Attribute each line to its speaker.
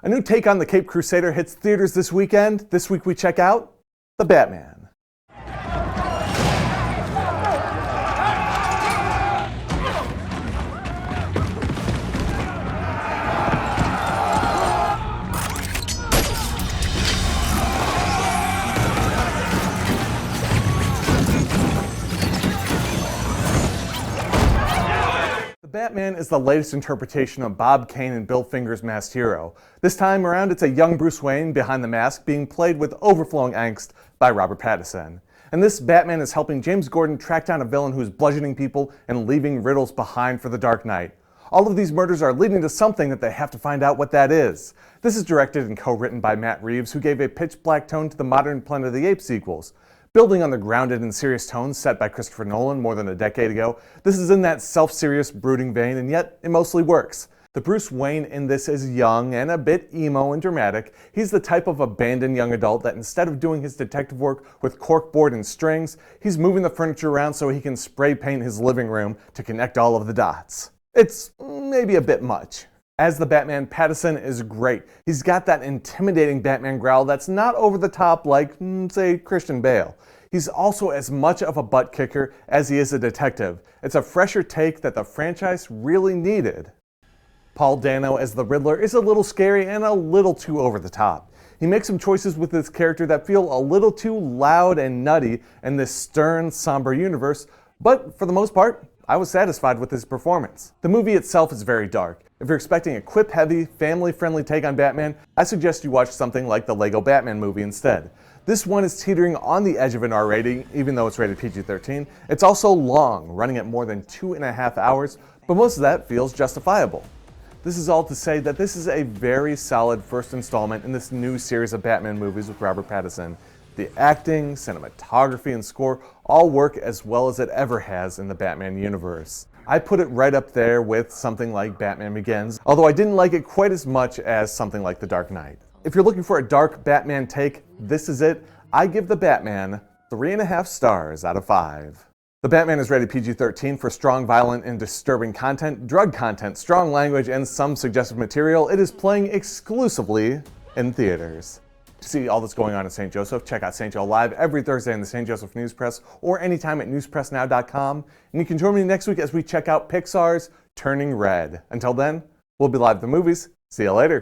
Speaker 1: A new take on the Caped Crusader hits theaters this weekend. This week we check out The Batman. The Batman is the latest interpretation of Bob Kane and Bill Finger's masked hero. This time around, it's a young Bruce Wayne behind the mask being played with overflowing angst by Robert Pattinson. And this Batman is helping James Gordon track down a villain who is bludgeoning people and leaving riddles behind for the Dark Knight. All of these murders are leading to something that they have to find out what that is. This is directed and co-written by Matt Reeves, who gave a pitch-black tone to the modern Planet of the Apes sequels. Building on the grounded and serious tones set by Christopher Nolan more than a decade ago, this is in that self-serious, brooding vein, and yet it mostly works. The Bruce Wayne in this is young and a bit emo and dramatic. He's the type of abandoned young adult that instead of doing his detective work with corkboard and strings, he's moving the furniture around so he can spray paint his living room to connect all of the dots. It's maybe a bit much. As the Batman, Pattinson is great. He's got that intimidating Batman growl that's not over the top like, say, Christian Bale. He's also as much of a butt kicker as he is a detective. It's a fresher take that the franchise really needed. Paul Dano as the Riddler is a little scary and a little too over the top. He makes some choices with his character that feel a little too loud and nutty in this stern, somber universe, but for the most part, I was satisfied with his performance. The movie itself is very dark. If you're expecting a quip-heavy, family-friendly take on Batman, I suggest you watch something like the Lego Batman movie instead. This one is teetering on the edge of an R rating, even though it's rated PG-13. It's also long, running at more than 2.5 hours, but most of that feels justifiable. This is all to say that this is a very solid first installment in this new series of Batman movies with Robert Pattinson. The acting, cinematography, and score all work as well as it ever has in the Batman universe. I put it right up there with something like Batman Begins, although I didn't like it quite as much as something like The Dark Knight. If you're looking for a dark Batman take, this is it. I give The Batman 3.5 stars out of 5. The Batman is rated PG-13 for strong, violent, and disturbing content, drug content, strong language, and some suggestive material. It is playing exclusively in theaters. To see all that's going on in St. Joseph, check out St. Joe Live every Thursday in the St. Joseph News Press or anytime at newspressnow.com. And you can join me next week as we check out Pixar's Turning Red. Until then, we'll be live at the movies. See you later.